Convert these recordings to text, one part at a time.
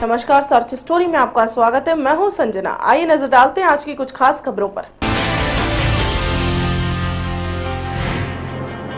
नमस्कार, search story में आपका स्वागत है। मैं हूं संजना। आइए नजर डालते हैं आज की कुछ खास खबरों पर।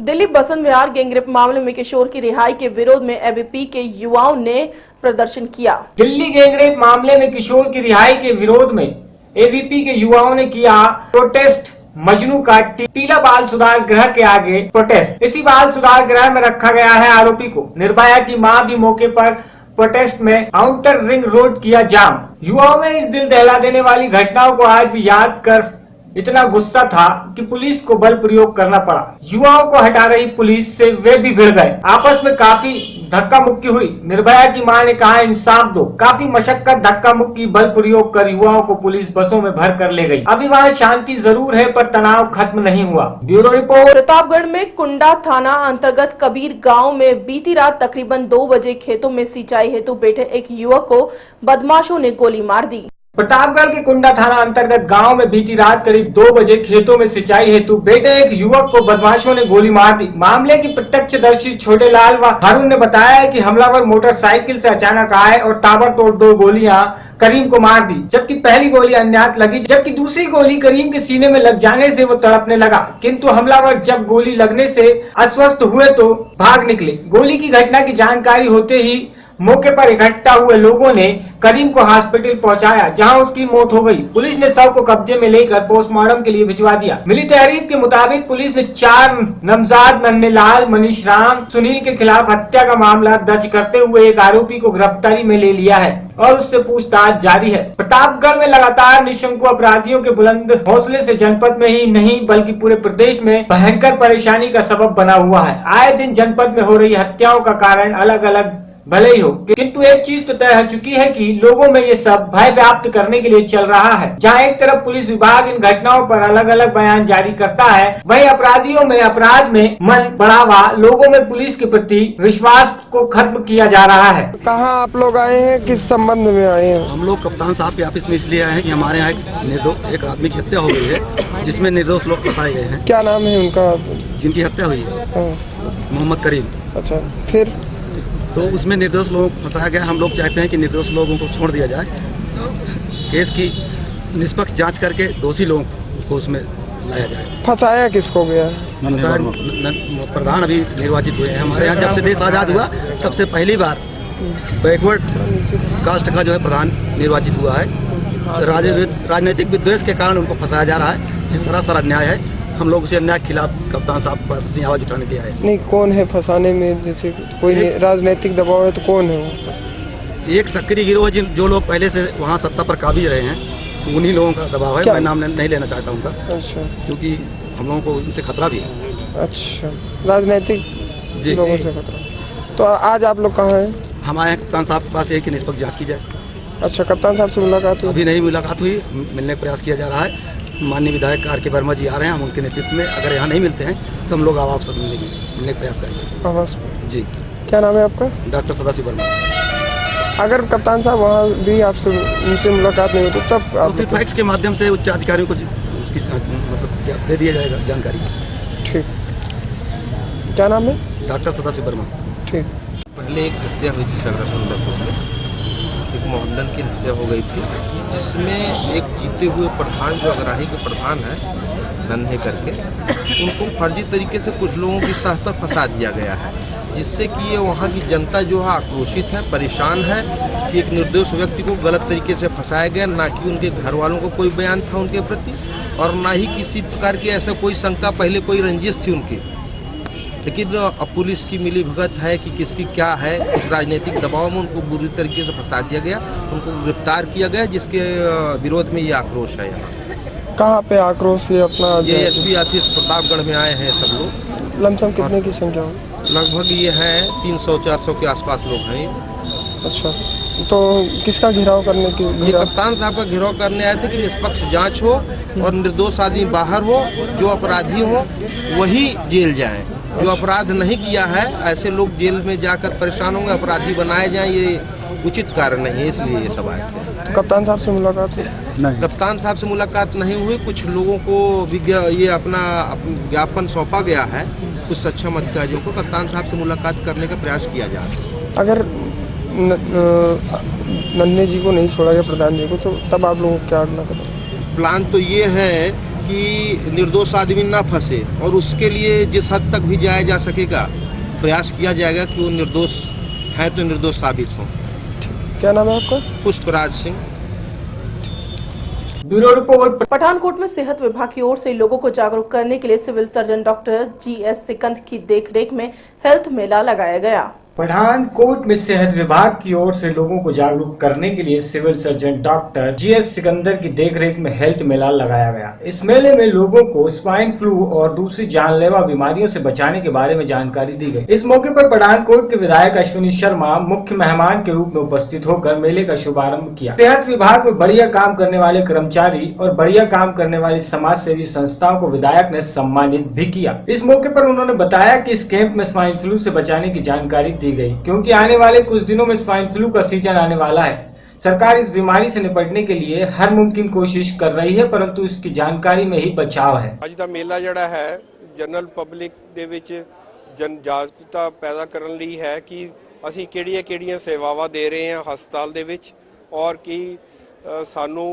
दिल्ली बसंत विहार गैंगरेप मामले में किशोर की रिहाई के विरोध में एबीपी के युवाओं ने प्रदर्शन किया। दिल्ली गैंगरेप मामले में किशोर की रिहाई के विरोध में एबीपी के युवाओं ने किया प्रोटेस्ट। मजनू का टीला बाल सुधार गृह के आगे प्रोटेस्ट। इसी बाल सुधार गृह में रखा गया है आरोपी को। निर्भया की मां भी मौके पर प्रोटेस्ट में आउटर रिंग रोड किया जाम। युवाओं में इस दिल दहला देने वाली घटनाओं को आज भी याद कर इतना गुस्सा था कि पुलिस को बल प्रयोग करना पड़ा। युवाओं को हटा रही पुलिस से वे भी भिड़ गए। आपस में काफी धक्का मुक्की हुई। निर्भया की मां ने कहा इंसाफ दो। काफी मशक्कत, धक्का मुक्की, बल प्रयोग कर युवाओं को पुलिस बसों में भर कर ले गई। अभी वहाँ शांति जरूर है पर तनाव खत्म नहीं हुआ। Bureau report. प्रतापगढ़ में कुंडा थाना अंतर्गत कबीर गांव में बीती रात तकरीबन 2 बजे खेतों में सिंचाई हेतु बैठे एक युवक को बदमाशों ने गोली मार दी। प्रतापगढ़ के कुंडा थाना अंतर्गत गांव में बीती रात करीब 2 बजे खेतों में सिंचाई हेतु बैठे एक युवक को बदमाशों ने गोली मार दी। मामले की प्रत्यक्षदर्शी छोटे लाल व हारून ने बताया कि हमलावर मोटरसाइकिल से अचानक आए और ताबड़तोड़ 2 गोलियां करीम को मार दी। जबकि पहली गोली अन्यत्र लगी, जबकि दूसरी गोली करीम के सीने में लग जाने से वो तड़पने लगा। किंतु हमलावर जब गोली लगने से अस्वस्थ हुए तो भाग निकले। गोली की घटना की जानकारी होते ही मौके पर इकट्ठा हुए लोगों ने करीम को हॉस्पिटल पहुंचाया, जहां उसकी मौत हो गई। पुलिस ने शव को कब्जे में लेकर पोस्टमार्टम के लिए भिजवा दिया। मिली तहरीर के मुताबिक पुलिस ने 4 नमजाद नन्हेलाल, मनीष राम, सुनील के खिलाफ हत्या का मामला दर्ज करते हुए एक आरोपी को गिरफ्तारी में ले लिया है और उससे पूछताछ जारी है। प्रतापगढ़ में लगातार निशंकु अपराधियों के बुलंद हौसले से जनपद में ही नहीं बल्कि पूरे प्रदेश में भयंकर परेशानी का सबब बना हुआ है। आए दिन जनपद में हो रही हत्याओं का कारण अलग अलग भले ही हो, किंतु एक चीज तो तय हो चुकी है कि लोगों में ये सब भय व्याप्त करने के लिए चल रहा है। जहां एक तरफ पुलिस विभाग इन घटनाओं पर अलग अलग बयान जारी करता है, वहीं अपराधियों में अपराध में मन बढ़ावा, लोगों में पुलिस के प्रति विश्वास को खत्म किया जा रहा है। कहाँ आप लोग आए हैं, किस संबंध में आए हैं? हम लोग कप्तान साहब के ऑफिस में इसलिए आए हैं कि हमारे यहाँ एक आदमी की हत्या हो गई है, जिसमें निर्दोष लोग फंसाए गए हैं। क्या नाम है उनका जिनकी हत्या हुई है? मोहम्मद करीम। अच्छा, फिर तो उसमें निर्दोष लोगों को फंसाया गया। हम लोग चाहते हैं कि निर्दोष लोगों को छोड़ दिया जाए। तो केस की निष्पक्ष जांच करके दोषी लोगों को उसमें लाया जाए। फंसाया किसको गया? प्रधान अभी निर्वाचित हुए हैं हमारे यहाँ। जब से देश आज़ाद हुआ तब से पहली बार बैकवर्ड कास्ट का जो है प्रधान निर्वाचित हुआ है। राजनीतिक विद्वेष के कारण उनको फंसाया जा रहा है। ये सरासर अन्याय है। हम लोग उसे अन्याय के खिलाफ कप्तान साहब के पास अपनी आवाज़ उठाने के लिए आए। नहीं, कौन है फंसाने में? जैसे कोई राजनीतिक दबाव है तो कौन है वो? एक सक्रिय गिरोह है जो लोग पहले से वहाँ सत्ता पर काबिज रहे हैं, उन्हीं लोगों का दबाव है। मैं नाम नहीं लेना चाहता उनका। अच्छा। क्योंकि हम लोगों को उनसे खतरा भी है। अच्छा, राजनीतिक लोगों से खतरा। तो आज आप लोग कहाँ हैं? हम आए हैं कप्तान साहब के पास, एक निष्पक्ष जाँच की जाए। अच्छा, कप्तान साहब से मुलाकात हुई? अभी नहीं मुलाकात हुई, मिलने का प्रयास किया जा रहा है। माननीय विधायक आर के वर्मा जी आ रहे हैं, हम उनके नेतृत्व में अगर यहाँ नहीं मिलते हैं तो हम लोग आवास मिलने का प्रयास करेंगे। आवास जी। क्या नाम है आपका? डॉक्टर सदाशिव वर्मा। अगर कप्तान साहब वहाँ भी आपसे उनसे मुलाकात नहीं होती तब तो फिर फैक्स के माध्यम से उच्च अधिकारियों को उसकी मतलब दे दिया जाएगा जानकारी। ठीक। क्या नाम है? डॉक्टर सदाशिव वर्मा। ठीक। पहले एक हत्या हुई थी सगरा सुंदरपुर में, एक मोहम्मदन की हत्या हो गई थी, जिसमें एक जीते हुए प्रधान जो अगराही के प्रधान है नन्हे करके, उनको फर्जी तरीके से कुछ लोगों की साथ पर फंसा दिया गया है, जिससे कि ये वहाँ की जनता जो है आक्रोशित है, परेशान है कि एक निर्दोष व्यक्ति को गलत तरीके से फंसाया गया। ना कि उनके घर वालों को कोई बयान था उनके प्रति, और ना ही किसी प्रकार की ऐसा कोई शंका, पहले कोई रंजिश थी उनकी। लेकिन अब पुलिस की मिली भगत है कि किसकी क्या है, कुछ राजनीतिक दबाव में उनको बुरी तरीके से फंसा दिया गया, उनको गिरफ्तार किया गया, जिसके विरोध में ये आक्रोश है। यहाँ कहाँ पे आक्रोश? ये अपना ये एसपी ऑफिस प्रतापगढ़ में आए हैं सब लोग। लमसम कितने की संख्या हो? लगभग ये है 300-400 के आसपास लोग हैं। अच्छा, तो किसका घेराव करने की? ये कप्तान साहब का घेराव करने आए थे कि निष्पक्ष जांच हो और निर्दोष आदमी बाहर हो, जो अपराधी हो वही जेल जाएं। जो अपराध नहीं किया है ऐसे लोग जेल में जाकर परेशान होंगे, अपराधी बनाए जाएं, ये उचित कार्य नहीं है, इसलिए ये सब आए थे। तो कप्तान साहब से मुलाकात हुई? नहीं, कप्तान साहब से मुलाकात नहीं हुई। कुछ लोगों को ये अपना ज्ञापन सौंपा गया है, कुछ सक्षम अधिकारियों को कप्तान साहब से मुलाकात करने का प्रयास किया जा रहा है। अगर नन्हे जी को नहीं छोड़ा गया, प्रधान जी को, तो तब आप लोगों को क्या करना पड़ेगा? प्लान तो ये है कि निर्दोष आदमी ना फंसे और उसके लिए जिस हद तक भी जाया जा सकेगा प्रयास किया जाएगा कि वो निर्दोष है तो निर्दोष साबित हो। क्या नाम है आपका? पुष्पराज सिंह। Bureau report. पठानकोट में सेहत विभाग की ओर से लोगों को जागरूक करने के लिए civil surgeon doctor GS Sikand की देखरेख में हेल्थ मेला लगाया गया। पठानकोट में सेहत विभाग की ओर से लोगों को जागरूक करने के लिए civil surgeon doctor GS Sikandar की देखरेख में हेल्थ मेला लगाया गया। इस मेले में लोगों को स्वाइन फ्लू और दूसरी जानलेवा बीमारियों से बचाने के बारे में जानकारी दी गई। इस मौके पर पठानकोट के विधायक अश्विनी शर्मा मुख्य मेहमान के रूप में उपस्थित होकर मेले का शुभारंभ किया। सेहत विभाग में बढ़िया काम करने वाले कर्मचारी और बढ़िया काम करने वाली समाज सेवी संस्थाओं को विधायक ने सम्मानित भी किया। इस मौके पर उन्होंने बताया कि इस कैंप में स्वाइन फ्लू से बचाने की जानकारी दी गई, क्योंकि आने वाले कुछ दिनों में स्वाइन फ्लू का सीजन आने वाला है। सरकार इस बीमारी से निपटने के लिए हर मुमकिन कोशिश कर रही है, परंतु इसकी जानकारी में ही बचाव है। ਅੱਜ ਦਾ ਮੇਲਾ ਜਿਹੜਾ ਹੈ ਜਨਰਲ ਪਬਲਿਕ ਦੇ ਵਿੱਚ ਜਨ ਜਾਗਰੂਕਤਾ ਪੈਦਾ ਕਰਨ ਲਈ ਹੈ ਕਿ ਅਸੀਂ ਕਿਹੜੀਆਂ ਸੇਵਾਵਾਂ ਦੇ ਰਹੇ ਹਾਂ ਹਸਪਤਾਲ ਦੇ ਵਿੱਚ ਔਰ ਕੀ ਸਾਨੂੰ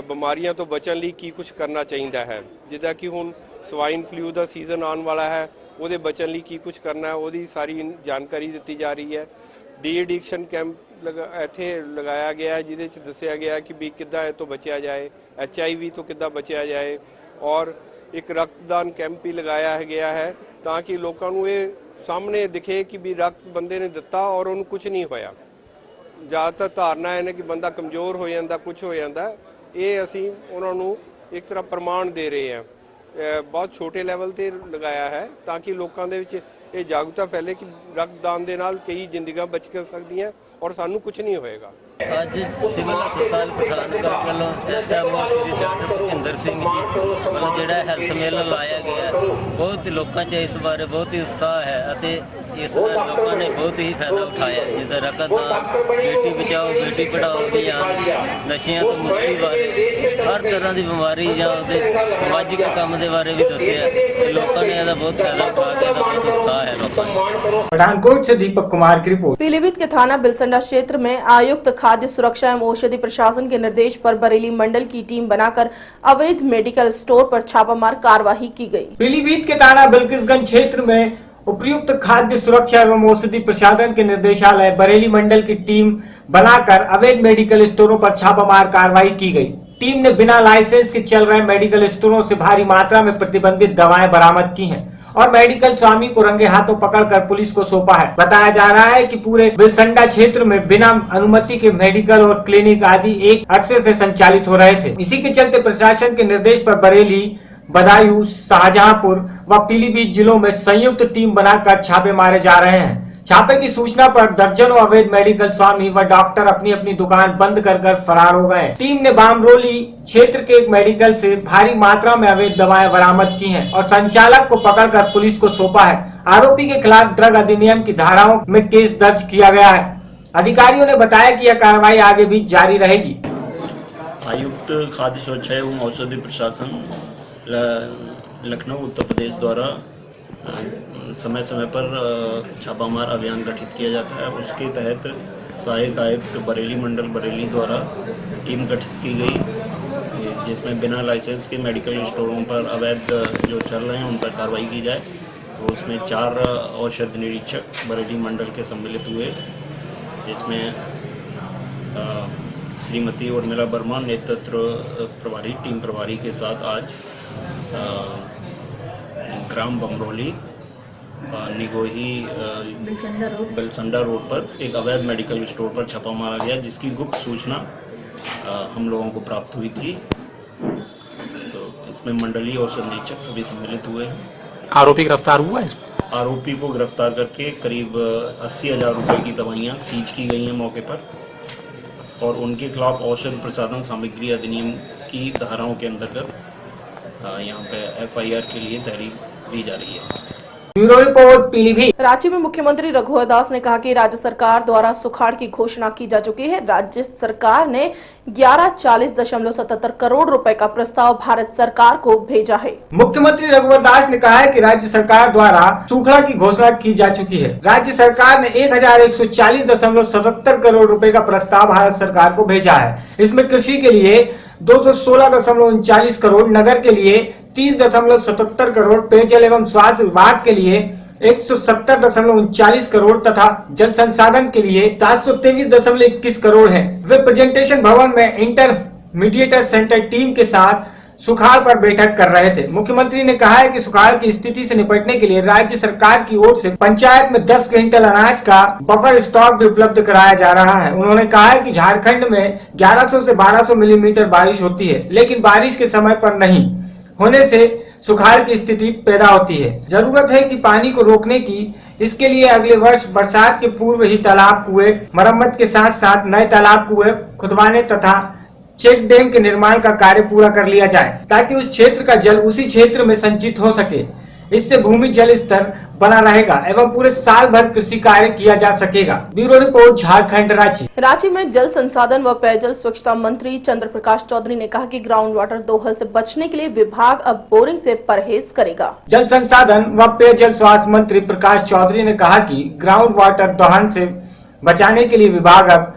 ਬਿਮਾਰੀਆਂ ਤੋਂ ਬਚਣ ਲਈ ਕੀ ਕੁਝ ਕਰਨਾ ਚਾਹੀਦਾ ਹੈ। ਜਿੱਦਾਂ ਕਿ ਹੁਣ ਸਵਾਈਨ ਫਲੂ ਦਾ ਸੀਜ਼ਨ ਆਉਣ ਵਾਲਾ ਹੈ, ਉਹਦੇ ਬਚਣ ਲਈ ਕੀ ਕੁਝ ਕਰਨਾ ਹੈ ਉਹਦੀ ਸਾਰੀ ਜਾਣਕਾਰੀ ਦਿੱਤੀ ਜਾ ਰਹੀ ਹੈ। ਡੀ ਐਡਿਕਸ਼ਨ ਕੈਂਪ ਇੱਥੇ ਲਗਾਇਆ ਗਿਆ ਹੈ ਜਿਹਦੇ ਵਿੱਚ ਦੱਸਿਆ ਗਿਆ ਕਿ ਵੀ ਕਿੱਦਾਂ ਇਹ ਤੋਂ ਬਚਿਆ ਜਾਏ, HIV ਤੋਂ ਕਿੱਦਾਂ ਬਚਿਆ ਜਾਏ ਔਰ ਇੱਕ ਰਕਤਦਾਨ ਕੈਂਪ ਵੀ ਲਗਾਇਆ ਗਿਆ ਹੈ ਤਾਂ ਕਿ ਲੋਕਾਂ ਨੂੰ ਇਹ ਸਾਹਮਣੇ ਦਿਖੇ ਕਿ ਵੀ ਰਕਤ ਬੰਦੇ ਨੇ ਦਿੱਤਾ ਔਰ ਉਹਨੂੰ ਕੁਝ ਨਹੀਂ ਹੋਇਆ। ਜ਼ਿਆਦਾਤਰ ਧਾਰਨਾ ਹੈ ਕਿ ਬੰਦਾ ਕਮਜ਼ੋਰ ਹੋ ਜਾਂਦਾ, ਕੁਝ ਹੋ ਜਾਂਦਾ, ਇਹ ਅਸੀਂ ਉਹਨਾਂ ਨੂੰ ਇੱਕ ਤਰ੍ਹਾਂ ਪ੍ਰਮਾਣ ਦੇ ਰਹੇ ਹਾਂ। ਬਹੁਤ ਛੋਟੇ ਲੈਵਲ ਤੇ ਲਗਾਇਆ ਹੈ ਤਾਂ ਕਿ ਲੋਕਾਂ ਦੇ ਵਿੱਚ ਇਹ ਜਾਗਰੂਕਤਾ ਫੈਲੇ ਕਿ ਰਕਤਦਾਨ ਦੇ ਨਾਲ ਕਈ ਜ਼ਿੰਦਗੀਆਂ ਬਚ ਸਕਦੀਆਂ ਔਰ ਸਾਨੂੰ ਕੁਝ ਨਹੀਂ ਹੋਏਗਾ। ਅੱਜ ਸਿਵਲ ਹਸਪਤਾਲ ਪਠਾਨਕੋਟ ਵੱਲੋਂ SMO ਸ਼੍ਰੀ ਡਾਕਟਰ ਭੁਪਿੰਦਰ ਸਿੰਘ ਜੀ ਵੱਲੋਂ ਜਿਹੜਾ ਹੈਲਥ ਮੇਲਾ ਲਾਇਆ ਗਿਆ, ਬਹੁਤ ਲੋਕਾਂ 'ਚ ਇਸ ਬਾਰੇ ਬਹੁਤ ਹੀ ਉਤਸ਼ਾਹ ਹੈ ਅਤੇ ਇਸ ਦਾ ਲੋਕਾਂ ਨੇ ਬਹੁਤ ਹੀ ਫਾਇਦਾ ਉਠਾਇਆ। ਜਿੱਦਾਂ ਰਕਤਦਾਨ, ਬੇਟੀ ਬਚਾਓ ਬੇਟੀ ਪੜਾਓ ਅਭਿਆਨ, ਨਸ਼ਿਆਂ ਤੋਂ ਮੁਕਤੀ ਬਾਰੇ, ਹਰ ਤਰ੍ਹਾਂ ਦੀ ਬਿਮਾਰੀ ਜਾਂ ਉਹਦੇ ਸਮਾਜਿਕ ਕੰਮ ਦੇ ਬਾਰੇ ਵੀ ਦੱਸਿਆ ਤੇ ਲੋਕਾਂ ਨੇ ਇਹਦਾ ਬਹੁਤ ਫਾਇਦਾ ਉਠਾ ਕੇ ਇਹਦਾ ਬਹੁਤ ਉਤਸ਼ਾਹ है लोगों में। पठानकोट से दीपक कुमार की रिपोर्ट। पीलीभीत के थाना बिलसंडा क्षेत्र में आयुक्त खाद्य सुरक्षा एवं औषधि प्रशासन के निर्देश पर बरेली मंडल की टीम बनाकर अवैध मेडिकल स्टोर पर छापामार कार्रवाई की गई। पीलीभीत के थाना बिलकिसगंज क्षेत्र में उपयुक्त खाद्य सुरक्षा एवं औषधि प्रशासन के निर्देशालय बरेली मंडल की टीम बनाकर अवैध मेडिकल स्टोरों पर छापामार कार्रवाई की गई। टीम ने बिना लाइसेंस के चल रहे मेडिकल स्टोरों से भारी मात्रा में प्रतिबंधित दवाएं बरामद की हैं और मेडिकल स्वामी को रंगे हाथों पकड़कर पुलिस को सौंपा है। बताया जा रहा है कि पूरे बिलसंडा क्षेत्र में बिना अनुमति के मेडिकल और क्लिनिक आदि एक अरसे से संचालित हो रहे थे। इसी के चलते प्रशासन के निर्देश पर बरेली, बदायूं, शाहजहांपुर व पीलीभीत जिलों में संयुक्त टीम बनाकर छापे मारे जा रहे हैं। छापे की सूचना पर दर्जनों अवैध मेडिकल स्वामी व डॉक्टर अपनी अपनी दुकान बंद कर फरार हो गए। टीम ने बामरोली क्षेत्र के एक मेडिकल से भारी मात्रा में अवैध दवाएं बरामद की हैं और संचालक को पकड़कर पुलिस को सौंपा है। आरोपी के खिलाफ ड्रग अधिनियम की धाराओं में केस दर्ज किया गया है। अधिकारियों ने बताया कि यह कार्रवाई आगे भी जारी रहेगी। आयुक्त खाद्य सुरक्षा एवं औषधि प्रशासन लखनऊ उत्तर प्रदेश द्वारा समय समय पर छापामार अभियान गठित किया जाता है। उसके तहत सहायक आयुक्त बरेली मंडल बरेली द्वारा टीम गठित की गई जिसमें बिना लाइसेंस के मेडिकल स्टोरों पर अवैध जो चल रहे हैं उन पर कार्रवाई की जाए। तो उसमें 4 औषध निरीक्षक बरेली मंडल के सम्मिलित हुए, जिसमें श्रीमती उर्मिला वर्मा नेतृत्व प्रभारी टीम प्रभारी के साथ आज ग्राम बमरोली निगोही बिलसंडा रोड पर एक अवैध मेडिकल स्टोर पर छापा मारा गया, जिसकी गुप्त सूचना हम लोगों को प्राप्त हुई थी। तो इसमें मंडलीय औषध निरीक्षक सभी सम्मिलित हुए हैं। आरोपी गिरफ्तार हुआ है? आरोपी को गिरफ्तार करके करीब 80,000 रुपये की दवाइयाँ सीज की गई हैं मौके पर और उनके खिलाफ औषध प्रसाधन सामग्री अधिनियम की धाराओं के अंतर्गत यहाँ पे FIR के लिए तहरीर दी जा रही है। Bureau report Pilibhit. रांची में मुख्यमंत्री रघुवर दास ने कहा कि राज्य सरकार द्वारा सुखाड़ की घोषणा की जा चुकी है। राज्य सरकार ने 1140.77 करोड़ रुपए का प्रस्ताव भारत सरकार को भेजा है। मुख्यमंत्री रघुवर दास ने कहा है कि राज्य सरकार द्वारा सूखा की घोषणा की जा चुकी है। राज्य सरकार ने 1140.77 करोड़ रुपए का प्रस्ताव भारत सरकार को भेजा है। इसमें कृषि के लिए 216.39 करोड़, नगर के लिए 30.77 करोड़, पेयजल एवं स्वास्थ्य विभाग के लिए 170.39 करोड़ तथा जल संसाधन के लिए 723.21 करोड़ है। वे प्रेजेंटेशन भवन में इंटरमीडिएटर सेंटर टीम के साथ सुखाड़ पर बैठक कर रहे थे। मुख्यमंत्री ने कहा है कि सुखाड़ की स्थिति से निपटने के लिए राज्य सरकार की ओर से पंचायत में 10 क्विंटल अनाज का बफर स्टॉक भी उपलब्ध कराया जा रहा है। उन्होंने कहा है कि झारखंड में 1100 से 1200 मिलीमीटर बारिश होती है, लेकिन बारिश के समय पर नहीं होने से सुखाड़ की स्थिति पैदा होती है। जरूरत है कि पानी को रोकने की। इसके लिए अगले वर्ष बरसात के पूर्व ही तालाब कुएं मरम्मत के साथ साथ नए तालाब कुएं खुदवाने तथा चेक डैम के निर्माण का कार्य पूरा कर लिया जाए, ताकि उस क्षेत्र का जल उसी क्षेत्र में संचित हो सके। इससे भूमि जल स्तर बना रहेगा एवं पूरे साल भर कृषि कार्य किया जा सकेगा। Bureau report, Jharkhand, Ranchi. रांची में जल संसाधन व पेयजल स्वच्छता मंत्री चंद्र प्रकाश चौधरी ने कहा कि ग्राउंड वाटर दोहल से बचने के लिए विभाग अब बोरिंग से परहेज करेगा। जल संसाधन व पेयजल स्वास्थ्य मंत्री प्रकाश चौधरी ने कहा कि ग्राउंड वाटर दोहन से बचाने के लिए विभाग अब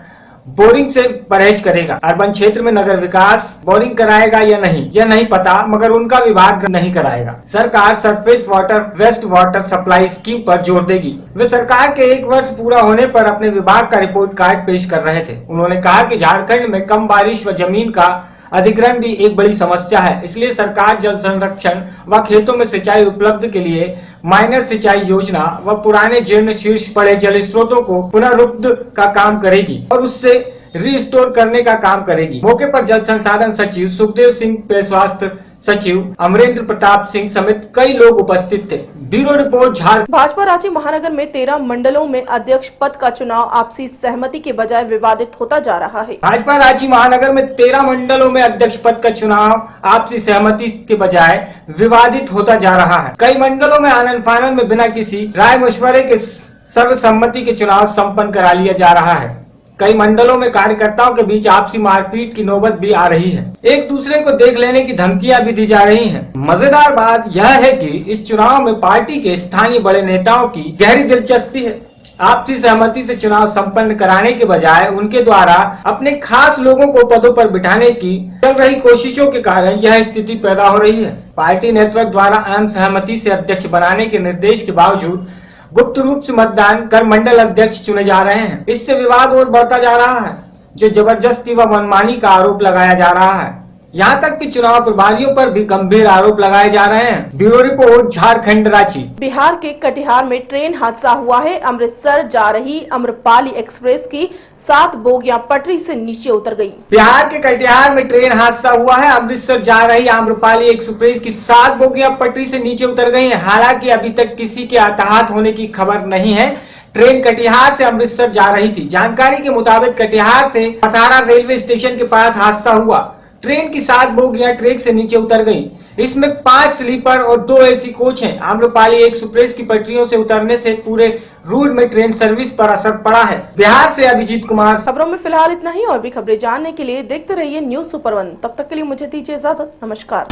बोरिंग से परहेज करेगा। अर्बन क्षेत्र में नगर विकास बोरिंग कराएगा या नहीं, यह नहीं पता, मगर उनका विभाग नहीं कराएगा। सरकार surface water waste water supply scheme पर जोर देगी। वे सरकार के 1 वर्ष पूरा होने पर अपने विभाग का रिपोर्ट कार्ड पेश कर रहे थे। उन्होंने कहा कि झारखंड में कम बारिश व जमीन का अधिग्रहण भी एक बड़ी समस्या है। इसलिए सरकार जल संरक्षण व खेतों में सिंचाई उपलब्ध के लिए माइनर सिंचाई योजना व पुराने जीर्ण शीर्ष पड़े जल स्रोतों को पुनरुद्ध का काम करेगी और उससे रिस्टोर करने का काम करेगी। मौके पर जल संसाधन सचिव सुखदेव सिंह, पेय स्वास्थ्य सचिव अमरेंद्र प्रताप सिंह समेत कई लोग उपस्थित थे। Bureau report, Jharkhand. भाजपा रांची महानगर में 13 मंडलों में अध्यक्ष पद का चुनाव आपसी सहमति के बजाय विवादित होता जा रहा है। भाजपा रांची महानगर में 13 मंडलों में अध्यक्ष पद का चुनाव आपसी सहमति के बजाय विवादित होता जा रहा है। कई मंडलों में आनन फानन में बिना किसी राय मशवरे के सर्वसम्मति के चुनाव संपन्न करा लिया जा रहा है। कई मंडलों में कार्यकर्ताओं के बीच आपसी मारपीट की नौबत भी आ रही है। एक दूसरे को देख लेने की धमकियां भी दी जा रही हैं। मजेदार बात यह है कि इस चुनाव में पार्टी के स्थानीय बड़े नेताओं की गहरी दिलचस्पी है। आपसी सहमति से चुनाव संपन्न कराने के बजाय उनके द्वारा अपने खास लोगों को पदों पर बिठाने की चल रही कोशिशों के कारण यह स्थिति पैदा हो रही है। पार्टी नेतृत्व द्वारा आम सहमति से अध्यक्ष बनाने के निर्देश के बावजूद गुप्त रूप से मतदान कर मंडल अध्यक्ष चुने जा रहे हैं। इससे विवाद और बढ़ता जा रहा है, जो जबरदस्ती व मनमानी का आरोप लगाया जा रहा है। यहाँ तक कि चुनाव प्रभारियों पर भी गंभीर आरोप लगाए जा रहे हैं। Bureau report, Jharkhand, Ranchi. बिहार के कटिहार में ट्रेन हादसा हुआ है। अमृतसर जा रही आम्रपाली एक्सप्रेस की 7 बोगियां पटरी से नीचे उतर गई। बिहार के कटिहार में ट्रेन हादसा हुआ है। अमृतसर जा रही आम्रपाली एक्सप्रेस की 7 बोगियां पटरी से नीचे उतर गई हैं। हालांकि अभी तक किसी के हताहत होने की खबर नहीं है। ट्रेन कटिहार से अमृतसर जा रही थी। जानकारी के मुताबिक कटिहार से हसारा रेलवे स्टेशन के पास हादसा हुआ। ट्रेन की 7 बोगियां ट्रैक से नीचे उतर गई। इसमें 5 स्लीपर और 2 एसी कोच हैं। आम्रपाली एक्सप्रेस की पटरियों से उतरने से पूरे रूट में ट्रेन सर्विस पर असर पड़ा है। बिहार से अभिजीत कुमार। खबरों में फिलहाल इतना ही। और भी खबरें जानने के लिए देखते रहिए न्यूज़ सुपर 1। तब तक के लिए मुझे दीजिए इजाजत। नमस्कार।